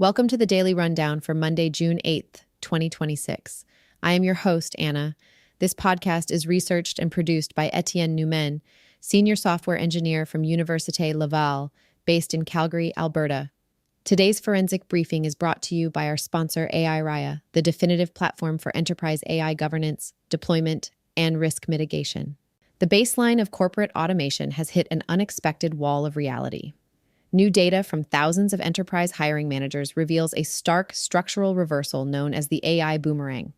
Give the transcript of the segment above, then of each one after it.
Welcome to the Daily Rundown for Monday, June 8th, 2026. I am your host, Anna. This podcast is researched and produced by Etienne Newman, senior software engineer from Université Laval, based in Calgary, Alberta. Today's forensic briefing is brought to you by our sponsor, Rehire, the definitive platform for enterprise AI governance, deployment, and risk mitigation. The baseline of corporate automation has hit an unexpected wall of reality. New data from thousands of enterprise hiring managers reveals a stark structural reversal known as the AI Boomerang.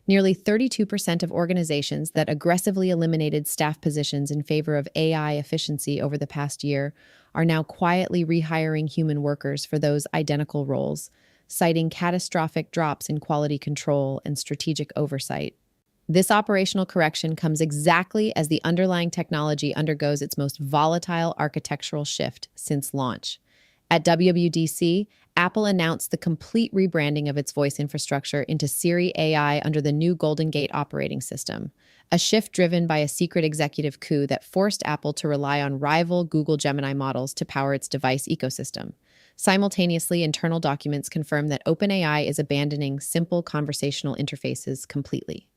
Nearly 32% of organizations that aggressively eliminated staff positions in favor of AI efficiency over the past year are now quietly rehiring human workers for those identical roles, citing catastrophic drops in quality control and strategic oversight. This operational correction comes exactly as the underlying technology undergoes its most volatile architectural shift since launch. At WWDC, Apple announced the complete rebranding of its voice infrastructure into Siri AI under the new Golden Gate operating system, a shift driven by a secret executive coup that forced Apple to rely on rival Google Gemini models to power its device ecosystem. Simultaneously, internal documents confirm that OpenAI is abandoning simple conversational interfaces completely.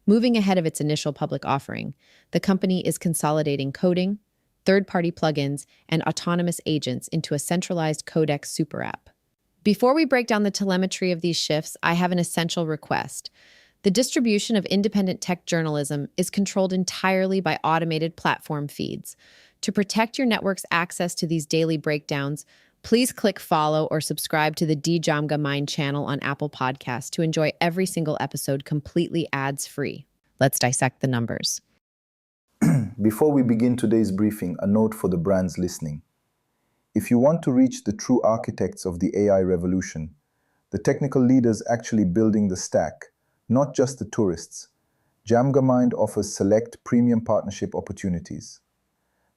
Moving ahead of its initial public offering, the company is consolidating coding, third-party plugins, and autonomous agents into a centralized Codex Superapp. Before we break down the telemetry of these shifts, I have an essential request. The distribution of independent tech journalism is controlled entirely by automated platform feeds. To protect your network's access to these daily breakdowns, please click follow or subscribe to the DJAMGAMIND channel on Apple Podcasts to enjoy every single episode completely ads-free. Let's dissect the numbers. Before we begin today's briefing, a note for the brands listening. If you want to reach the true architects of the AI revolution, the technical leaders actually building the stack, not just the tourists, DJAMGAMIND offers select premium partnership opportunities.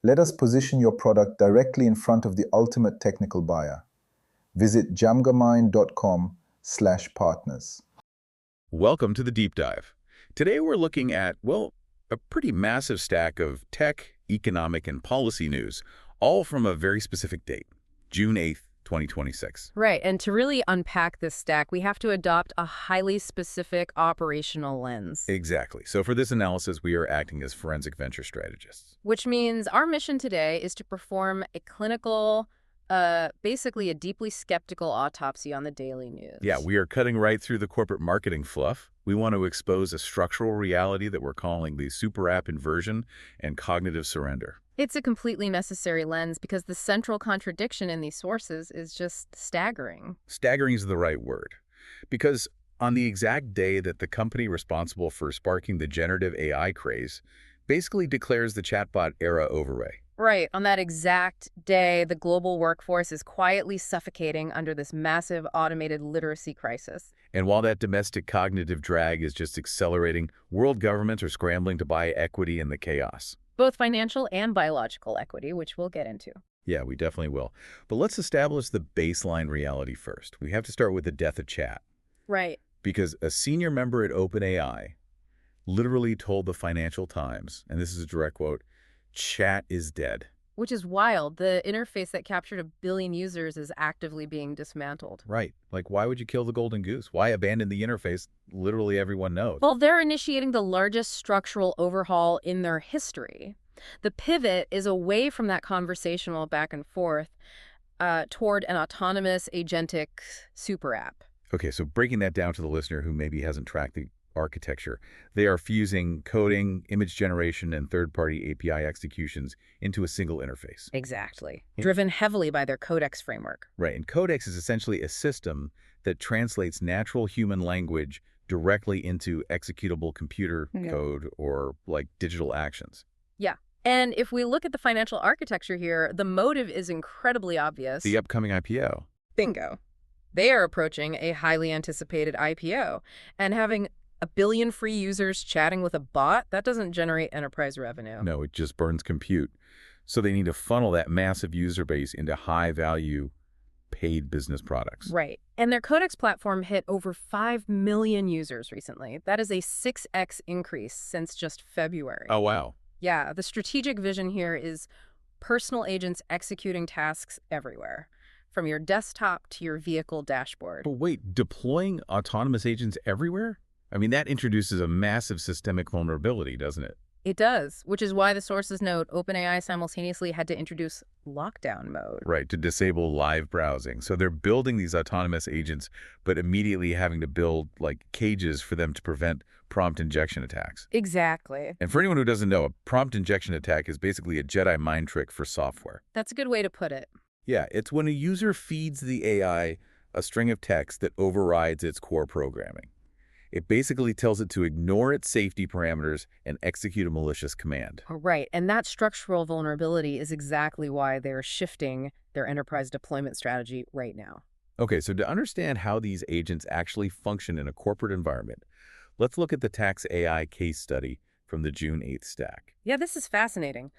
Let us position your product directly in front of the ultimate technical buyer. Visit jamgamind.com/partners. Welcome to the Deep Dive. Today we're looking at, well, a pretty massive stack of tech, economic, and policy news, all from a very specific date, June 8th, 2026. Right, and to really unpack this stack, we have to adopt a highly specific operational lens. Exactly. So for this analysis, we are acting as forensic venture strategists. Which means our mission today is to perform a clinical, basically a deeply skeptical autopsy on the daily news. Yeah, we are cutting right through the corporate marketing fluff. We want to expose a structural reality that we're calling the Superapp inversion and cognitive surrender. It's a completely necessary lens because the central contradiction in these sources is just staggering. Staggering is the right word. Because on the exact day that the company responsible for sparking the generative AI craze basically declares the chatbot era over. Right, on that exact day, the global workforce is quietly suffocating under this massive automated literacy crisis. And while that domestic cognitive drag is just accelerating, world governments are scrambling to buy equity in the chaos. Both financial and biological equity, which we'll get into. Yeah, we definitely will. But let's establish the baseline reality first. We have to start with the death of chat. Right. Because a senior member at OpenAI literally told the Financial Times, and this is a direct quote, "Chat is dead." Which is wild. The interface that captured 1 billion users is actively being dismantled. Right. Like, why would you kill the golden goose? Why abandon the interface literally everyone knows? Well, they're initiating the largest structural overhaul in their history. The pivot is away from that conversational back and forth toward an autonomous agentic super app. Okay, so breaking that down to the listener who maybe hasn't tracked the architecture, they are fusing coding, image generation, and third-party API executions into a single interface. Exactly. Driven heavily by their Codex framework. Right, and Codex is essentially a system that translates natural human language directly into executable computer code or like digital actions. Yeah. And if we look at the financial architecture here, the motive is incredibly obvious. The upcoming IPO. Bingo. They are approaching a highly anticipated IPO, and having 1 billion free users chatting with a bot, that doesn't generate enterprise revenue. No, it just burns compute. So they need to funnel that massive user base into high-value paid business products. Right. And their Codex platform hit over 5 million users recently. That is a 6x increase since just February. Oh, wow. Yeah, the strategic vision here is personal agents executing tasks everywhere. from your desktop to your vehicle dashboard. But wait, deploying autonomous agents everywhere? I mean, that introduces a massive systemic vulnerability, doesn't it? It does, which is why the sources note OpenAI simultaneously had to introduce lockdown mode. Right, to disable live browsing. So they're building these autonomous agents, but immediately having to build, like, cages for them to prevent prompt injection attacks. Exactly. And for anyone who doesn't know, a prompt injection attack is basically a Jedi mind trick for software. That's a good way to put it. Yeah, it's when a user feeds the AI a string of text that overrides its core programming. It basically tells it to ignore its safety parameters and execute a malicious command. Right, and that structural vulnerability is exactly why they're shifting their enterprise deployment strategy right now. Okay, so to understand how these agents actually function in a corporate environment, let's look at the Tax AI case study from the June 8th stack. Yeah, this is fascinating.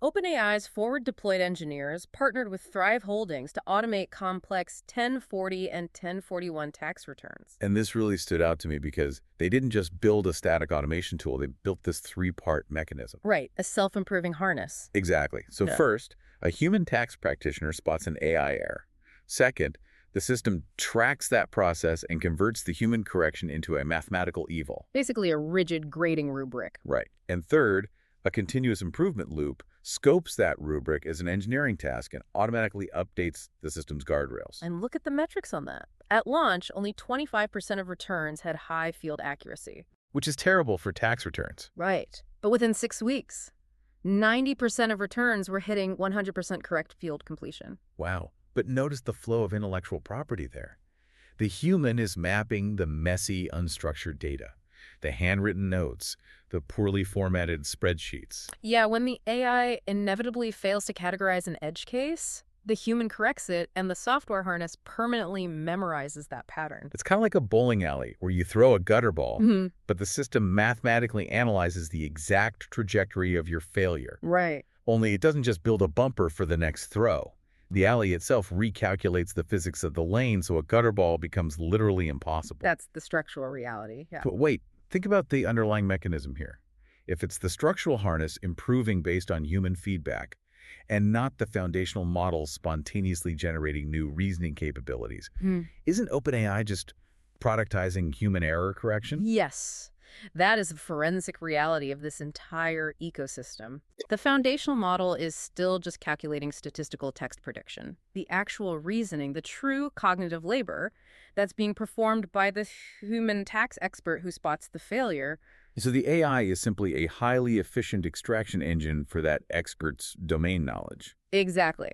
OpenAI's forward-deployed engineers partnered with Thrive Holdings to automate complex 1040 and 1041 tax returns. And this really stood out to me because they didn't just build a static automation tool, they built this three-part mechanism. Right, a self-improving harness. Exactly. So first, a human tax practitioner spots an AI error. Second, the system tracks that process and converts the human correction into a mathematical evil. Basically a rigid grading rubric. Right. And third, a continuous improvement loop scopes that rubric as an engineering task and automatically updates the system's guardrails. And look at the metrics on that. At launch, only 25% of returns had high field accuracy. Which is terrible for tax returns. Right. But within 6 weeks, 90% of returns were hitting 100% correct field completion. Wow. But notice the flow of intellectual property there. The human is mapping the messy, unstructured data, the handwritten notes, the poorly formatted spreadsheets. Yeah, when the AI inevitably fails to categorize an edge case, the human corrects it, and the software harness permanently memorizes that pattern. It's kind of like a bowling alley where you throw a gutter ball, but the system mathematically analyzes the exact trajectory of your failure. Right. Only it doesn't just build a bumper for the next throw. The alley itself recalculates the physics of the lane so a gutter ball becomes literally impossible. That's the structural reality, yeah. But wait, think about the underlying mechanism here. If it's the structural harness improving based on human feedback and not the foundational models spontaneously generating new reasoning capabilities, isn't OpenAI just productizing human error correction? Yes. That is the forensic reality of this entire ecosystem. The foundational model is still just calculating statistical text prediction. The actual reasoning, the true cognitive labor that's being performed by the human tax expert who spots the failure. So the AI is simply a highly efficient extraction engine for that expert's domain knowledge. Exactly.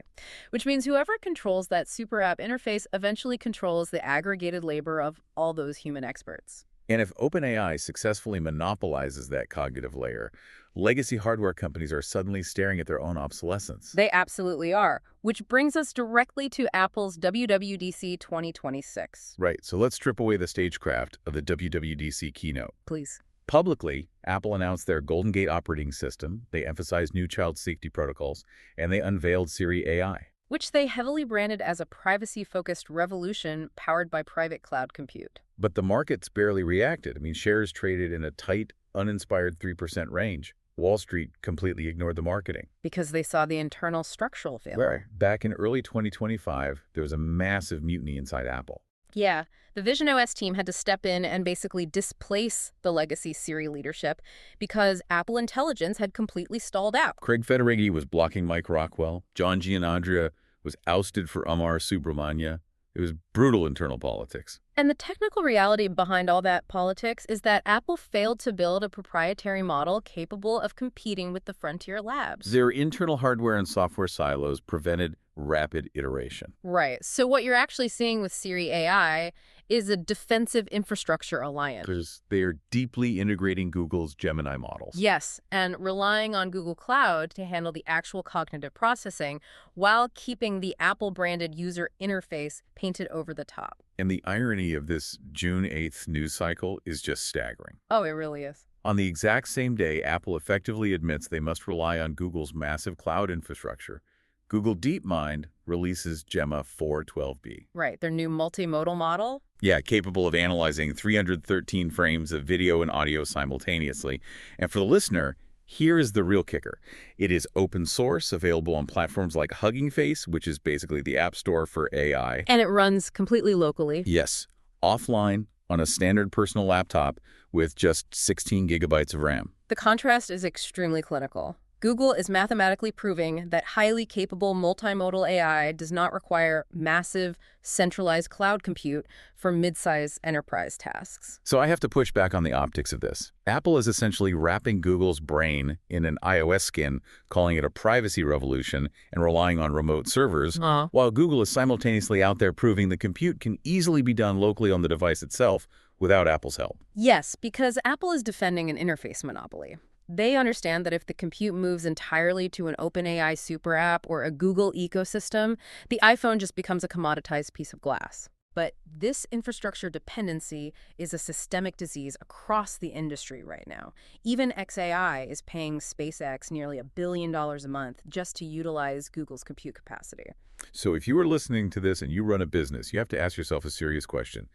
Which means whoever controls that Superapp interface eventually controls the aggregated labor of all those human experts. And if OpenAI successfully monopolizes that cognitive layer, legacy hardware companies are suddenly staring at their own obsolescence. They absolutely are, which brings us directly to Apple's WWDC 2026. Right, so let's strip away the stagecraft of the WWDC keynote. Please. Publicly, Apple announced their Golden Gate operating system, they emphasized new child safety protocols, and they unveiled Siri AI. Which they heavily branded as a privacy-focused revolution powered by private cloud compute. But the markets barely reacted. I mean, shares traded in a tight, uninspired 3% range. Wall Street completely ignored the marketing. Because they saw the internal structural failure. Well, back in early 2025, there was a massive mutiny inside Apple. Yeah, the Vision OS team had to step in and basically displace the legacy Siri leadership because Apple Intelligence had completely stalled out. Craig Federighi was blocking Mike Rockwell. John Giannandrea was ousted for Amar Subramanya. It was brutal internal politics. And the technical reality behind all that politics is that Apple failed to build a proprietary model capable of competing with the frontier labs. Their internal hardware and software silos prevented rapid iteration. Right. So what you're actually seeing with Siri AI is a defensive infrastructure alliance. Because they are deeply integrating Google's Gemini models. Yes, and relying on Google Cloud to handle the actual cognitive processing while keeping the Apple-branded user interface painted over the top. And the irony of this June 8th news cycle is just staggering. Oh, it really is. On the exact same day, Apple effectively admits they must rely on Google's massive cloud infrastructure. Google DeepMind releases Gemma 412B. Right, their new multimodal model. Yeah, capable of analyzing 313 frames of video and audio simultaneously. And for the listener, Here is the real kicker. It is open source, available on platforms like Hugging Face, which is basically the app store for AI. And it runs completely locally. Yes, offline on a standard personal laptop with just 16 gigabytes of RAM. The contrast is extremely clinical. Google is mathematically proving that highly capable multimodal AI does not require massive, centralized cloud compute for mid-size enterprise tasks. So I have to push back on the optics of this. Apple is essentially wrapping Google's brain in an iOS skin, calling it a privacy revolution and relying on remote servers, while Google is simultaneously out there proving the compute can easily be done locally on the device itself without Apple's help. Yes, because Apple is defending an interface monopoly. They understand that if the compute moves entirely to an OpenAI Superapp or a Google ecosystem, the iPhone just becomes a commoditized piece of glass. But this infrastructure dependency is a systemic disease across the industry right now. Even xAI is paying SpaceX nearly $1 billion a month just to utilize Google's compute capacity. So if you are listening to this and you run a business, you have to ask yourself a serious question.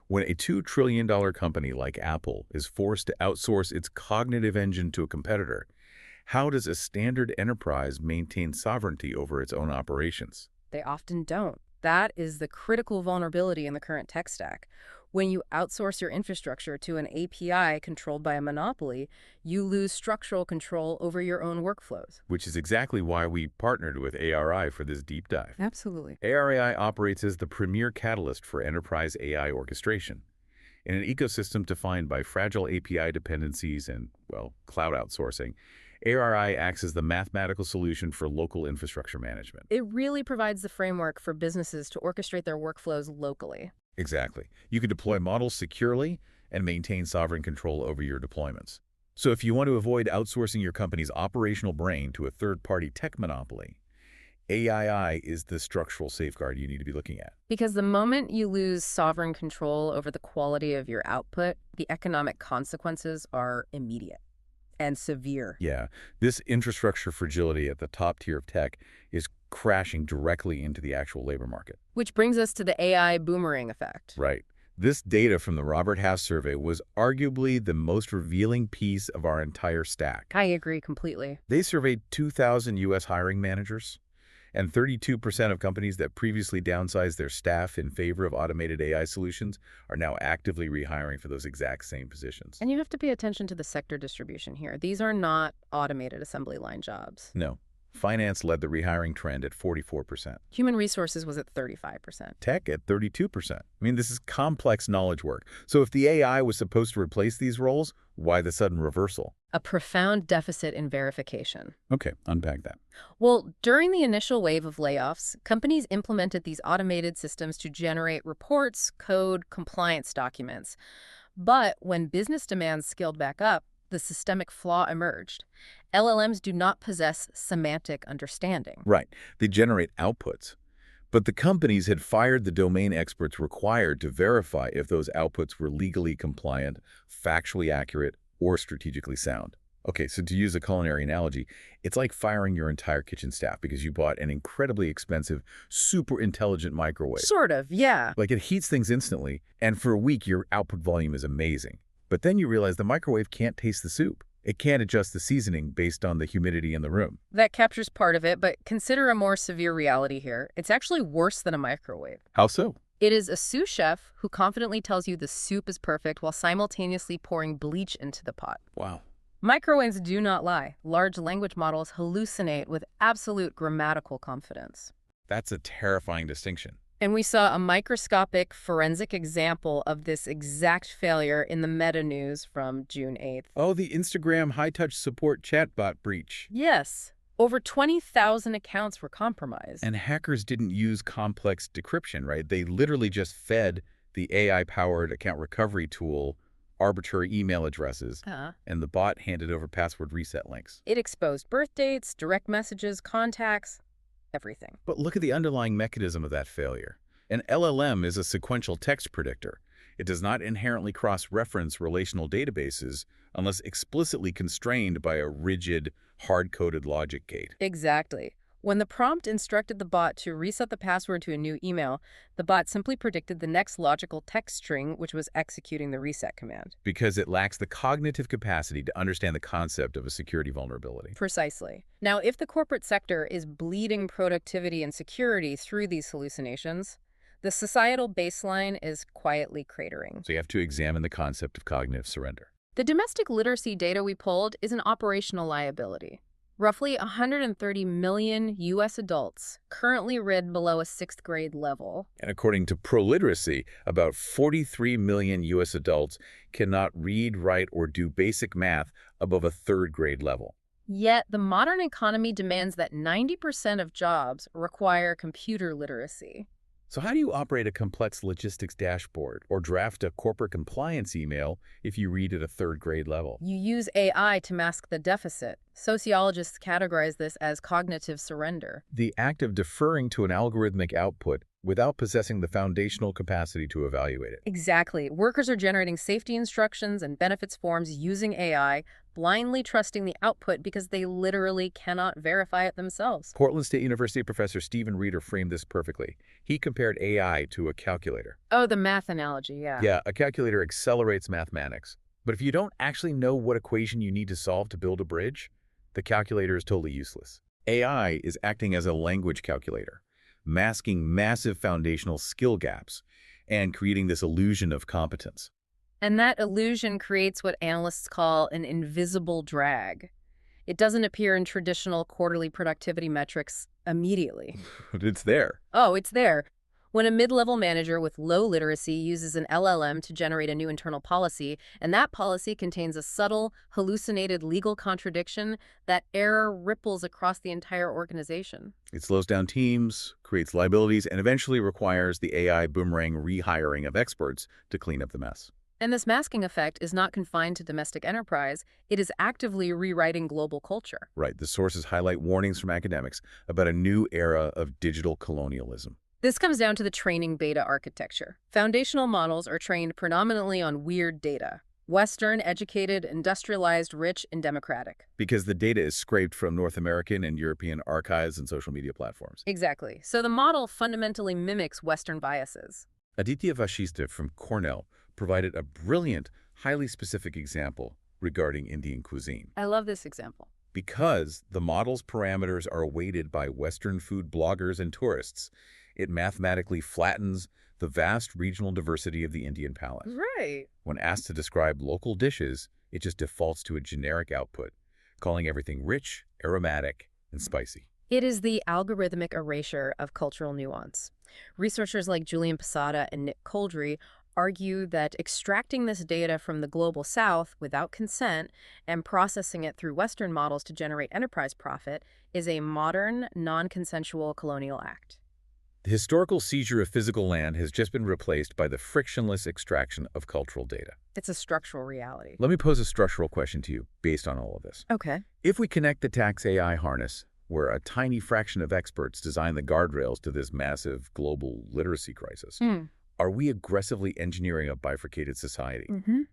When a $2 trillion company like Apple is forced to outsource its cognitive engine to a competitor, how does a standard enterprise maintain sovereignty over its own operations? They often don't. That is the critical vulnerability in the current tech stack. When you outsource your infrastructure to an API controlled by a monopoly, you lose structural control over your own workflows. Which is exactly why we partnered with ARI for this deep dive. Absolutely. ARI operates as the premier catalyst for enterprise AI orchestration. In an ecosystem defined by fragile API dependencies and, well, cloud outsourcing, ARI acts as the mathematical solution for local infrastructure management. It really provides the framework for businesses to orchestrate their workflows locally. Exactly. You can deploy models securely and maintain sovereign control over your deployments. So if you want to avoid outsourcing your company's operational brain to a third-party tech monopoly, AII is the structural safeguard you need to be looking at. Because the moment you lose sovereign control over the quality of your output, the economic consequences are immediate and severe. Yeah, this infrastructure fragility at the top tier of tech is crashing directly into the actual labor market. Which brings us to the AI boomerang effect. Right. This data from the Robert Half survey was arguably the most revealing piece of our entire stack. I agree completely. They surveyed 2,000 U.S. hiring managers, and 32% of companies that previously downsized their staff in favor of automated AI solutions are now actively rehiring for those exact same positions. And you have to pay attention to the sector distribution here. These are not automated assembly line jobs. No. Finance led the rehiring trend at 44%. Human resources was at 35%. Tech at 32%. I mean, this is complex knowledge work. So if the AI was supposed to replace these roles, why the sudden reversal? A profound deficit in verification. Okay, unpack that. Well, during the initial wave of layoffs, companies implemented these automated systems to generate reports, code, compliance documents. But when business demands scaled back up, the systemic flaw emerged. LLMs do not possess semantic understanding. Right. They generate outputs. But the companies had fired the domain experts required to verify if those outputs were legally compliant, factually accurate, or strategically sound. Okay, so to use a culinary analogy, it's like firing your entire kitchen staff because you bought an incredibly expensive, super intelligent microwave. Sort of, yeah. Like it heats things instantly, and for a week your output volume is amazing. But then you realize the microwave can't taste the soup. It can't adjust the seasoning based on the humidity in the room. That captures part of it, but consider a more severe reality here. It's actually worse than a microwave. How so? It is a sous chef who confidently tells you the soup is perfect while simultaneously pouring bleach into the pot. Wow. Microwaves do not lie. Large language models hallucinate with absolute grammatical confidence. That's a terrifying distinction. And we saw a microscopic forensic example of this exact failure in the Meta news from June 8th. Oh, the Instagram high-touch support chatbot breach. Yes. Over 20,000 accounts were compromised. And hackers didn't use complex decryption, right? They literally just fed the AI-powered account recovery tool arbitrary email addresses, and the bot handed over password reset links. It exposed birth dates, direct messages, contacts, everything. But look at the underlying mechanism of that failure. An LLM is a sequential text predictor. It does not inherently cross-reference relational databases unless explicitly constrained by a rigid, hard-coded logic gate. Exactly. When the prompt instructed the bot to reset the password to a new email, the bot simply predicted the next logical text string, which was executing the reset command. Because it lacks the cognitive capacity to understand the concept of a security vulnerability. Precisely. Now, if the corporate sector is bleeding productivity and security through these hallucinations, the societal baseline is quietly cratering. So you have to examine the concept of cognitive surrender. The domestic literacy data we pulled is an operational liability. Roughly 130 million U.S. adults currently read below a 6th grade level. And according to ProLiteracy, about 43 million U.S. adults cannot read, write, or do basic math above a 3rd grade level. Yet, the modern economy demands that 90% of jobs require computer literacy. So how do you operate a complex logistics dashboard or draft a corporate compliance email if you read at a 3rd grade level? You use AI to mask the deficit. Sociologists categorize this as cognitive surrender. The act of deferring to an algorithmic output without possessing the foundational capacity to evaluate it. Exactly. Workers are generating safety instructions and benefits forms using AI, blindly trusting the output because they literally cannot verify it themselves. Portland State University professor Stephen Reeder framed this perfectly. He compared AI to a calculator. Oh, the math analogy, yeah. Yeah, a calculator accelerates mathematics. But if you don't actually know what equation you need to solve to build a bridge, the calculator is totally useless. AI is acting as a language calculator, masking massive foundational skill gaps and creating this illusion of competence. And that illusion creates what analysts call an invisible drag. It doesn't appear in traditional quarterly productivity metrics immediately. But it's there. Oh, it's there. When a mid-level manager with low literacy uses an LLM to generate a new internal policy, and that policy contains a subtle, hallucinated legal contradiction, that error ripples across the entire organization. It slows down teams, creates liabilities, and eventually requires the AI Boomerang rehiring of experts to clean up the mess. And this masking effect is not confined to domestic enterprise. It is actively rewriting global culture. Right. The sources highlight warnings from academics about a new era of digital colonialism. This comes down to the training beta architecture. Foundational models are trained predominantly on weird data. Western, educated, industrialized, rich, and democratic. Because the data is scraped from North American and European archives and social media platforms. Exactly. So the model fundamentally mimics Western biases. Aditya Vashista from Cornell provided a brilliant, highly specific example regarding Indian cuisine. I love this example. Because the model's parameters are weighted by Western food bloggers and tourists, it mathematically flattens the vast regional diversity of the Indian palate. Right. When asked to describe local dishes, it just defaults to a generic output, calling everything rich, aromatic, and spicy. It is the algorithmic erasure of cultural nuance. Researchers like Julian Posada and Nick Coldry argue that extracting this data from the global south without consent and processing it through Western models to generate enterprise profit is a modern, non-consensual colonial act. The historical seizure of physical land has just been replaced by the frictionless extraction of cultural data. It's a structural reality. Let me pose a structural question to you based on all of this. Okay. If we connect the tax AI harness, where a tiny fraction of experts design the guardrails to this massive global literacy crisis, are we aggressively engineering a bifurcated society?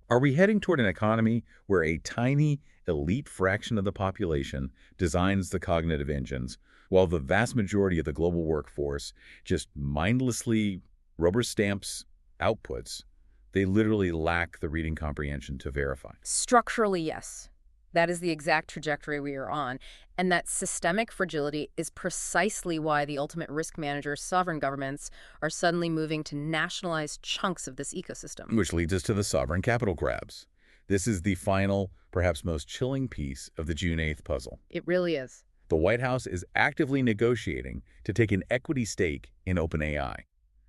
Are we heading toward an economy where a tiny, elite fraction of the population designs the cognitive engines, while the vast majority of the global workforce just mindlessly rubber stamps outputs? They literally lack the reading comprehension to verify. Structurally, yes. That is the exact trajectory we are on. And that systemic fragility is precisely why the ultimate risk managers, sovereign governments, are suddenly moving to nationalize chunks of this ecosystem. Which leads us to the sovereign capital grabs. This is the final, perhaps most chilling piece of the June 8th puzzle. It really is. The White House is actively negotiating to take an equity stake in OpenAI.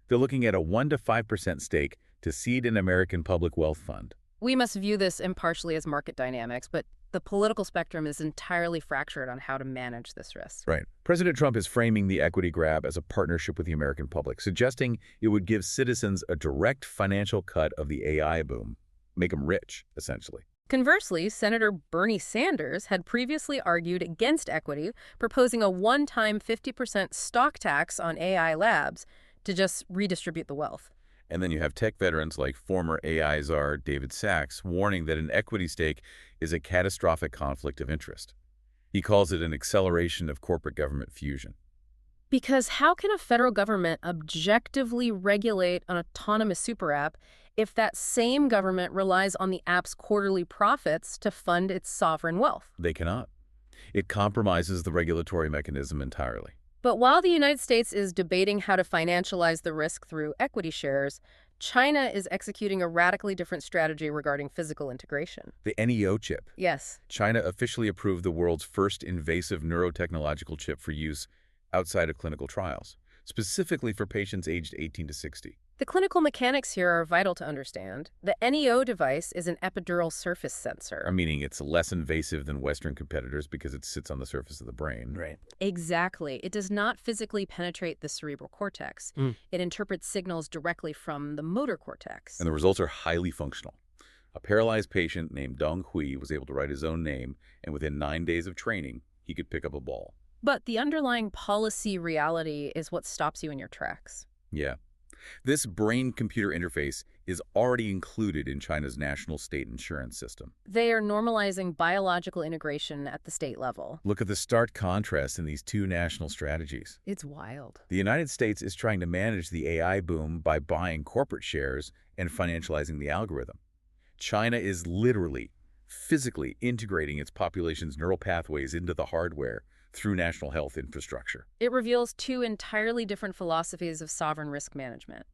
They're looking at a 1 to 5% stake to seed an American public wealth fund. We must view this impartially as market dynamics, but the political spectrum is entirely fractured on how to manage this risk. Right. President Trump is framing the equity grab as a partnership with the American public, suggesting it would give citizens a direct financial cut of the AI boom, make them rich, essentially. Conversely, Senator Bernie Sanders had previously argued against equity, proposing a one-time 50% stock tax on AI labs to just redistribute the wealth. And then you have tech veterans like former AI czar David Sachs warning that an equity stake is a catastrophic conflict of interest. He calls it an acceleration of corporate-government fusion. Because how can a federal government objectively regulate an autonomous super app if that same government relies on the app's quarterly profits to fund its sovereign wealth? They cannot. It compromises the regulatory mechanism entirely. But while the United States is debating how to financialize the risk through equity shares, China is executing a radically different strategy regarding physical integration. The NEO chip. Yes. China officially approved the world's first invasive neurotechnological chip for use outside of clinical trials, specifically for patients aged 18 to 60. The clinical mechanics here are vital to understand. The NEO device is an epidural surface sensor. Meaning it's less invasive than Western competitors because it sits on the surface of the brain. Right. Exactly. It does not physically penetrate the cerebral cortex. It interprets signals directly from the motor cortex. And the results are highly functional. A paralyzed patient named Dong Hui was able to write his own name, and within 9 days of training, he could pick up a ball. But the underlying policy reality is what stops you in your tracks. Yeah. This brain-computer interface is already included in China's national state insurance system. They are normalizing biological integration at the state level. Look at the stark contrast in these two national strategies. It's wild. The United States is trying to manage the AI boom by buying corporate shares and financializing the algorithm. China is literally, physically integrating its population's neural pathways into the hardware through national health infrastructure. It reveals two entirely different philosophies of sovereign risk management.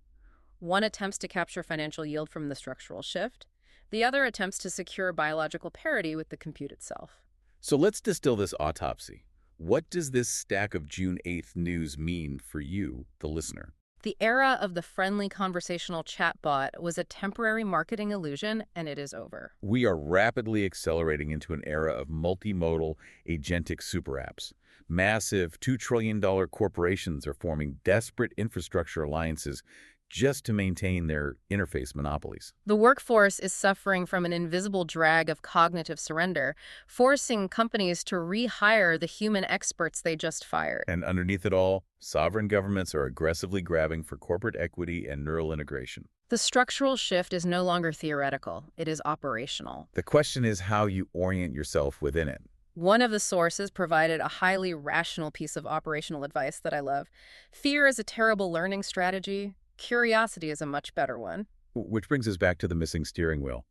One attempts to capture financial yield from the structural shift. The other attempts to secure biological parity with the compute itself. So let's distill this autopsy. What does this stack of June 8th news mean for you, the listener? The era of the friendly conversational chatbot was a temporary marketing illusion, and it is over. We are rapidly accelerating into an era of multimodal agentic super apps. Massive $2 trillion corporations are forming desperate infrastructure alliances just to maintain their interface monopolies. The workforce is suffering from an invisible drag of cognitive surrender, forcing companies to rehire the human experts they just fired. And underneath it all, sovereign governments are aggressively grabbing for corporate equity and neural integration. The structural shift is no longer theoretical, it is operational. The question is how you orient yourself within it. One of the sources provided a highly rational piece of operational advice that I love. Fear is a terrible learning strategy. Curiosity is a much better one. Which brings us back to the missing steering wheel.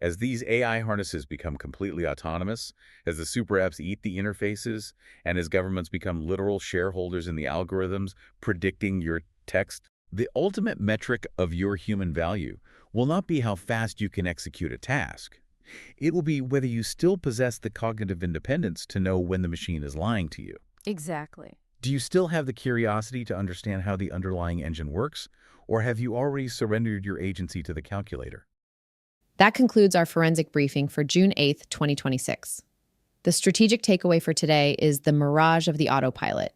As these AI harnesses become completely autonomous, as the super apps eat the interfaces, and as governments become literal shareholders in the algorithms predicting your text, the ultimate metric of your human value will not be how fast you can execute a task. It will be whether you still possess the cognitive independence to know when the machine is lying to you. Exactly. Do you still have the curiosity to understand how the underlying engine works, or have you already surrendered your agency to the calculator? That concludes our forensic briefing for June 8th, 2026. The strategic takeaway for today is the mirage of the autopilot.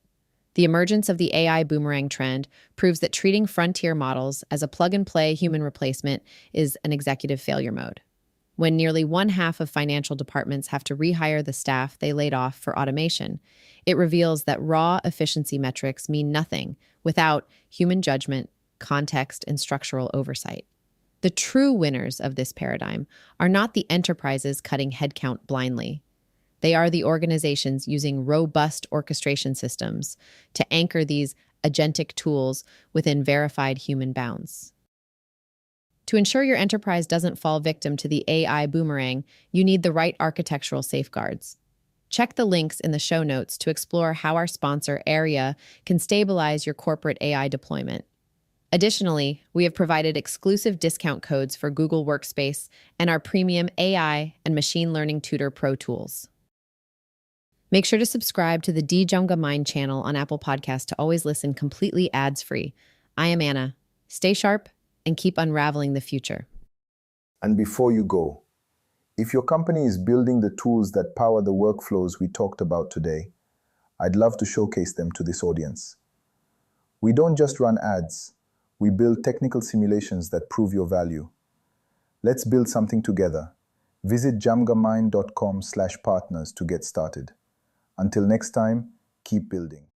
The emergence of the AI boomerang trend proves that treating frontier models as a plug-and-play human replacement is an executive failure mode. When nearly one-half of financial departments have to rehire the staff they laid off for automation, it reveals that raw efficiency metrics mean nothing without human judgment, context, and structural oversight. The true winners of this paradigm are not the enterprises cutting headcount blindly. They are the organizations using robust orchestration systems to anchor these agentic tools within verified human bounds. To ensure your enterprise doesn't fall victim to the AI boomerang, you need the right architectural safeguards. Check the links in the show notes to explore how our sponsor, Area, can stabilize your corporate AI deployment. Additionally, we have provided exclusive discount codes for Google Workspace and our premium AI and Machine Learning Tutor Pro tools. Make sure to subscribe to the DJAMGAMIND channel on Apple Podcasts to always listen completely ads-free. I am Anna. Stay sharp and keep unraveling the future. And before you go, if your company is building the tools that power the workflows we talked about today, I'd love to showcase them to this audience. We don't just run ads, we build technical simulations that prove your value. Let's build something together. Visit jamgamind.com/partners to get started. Until next time, keep building.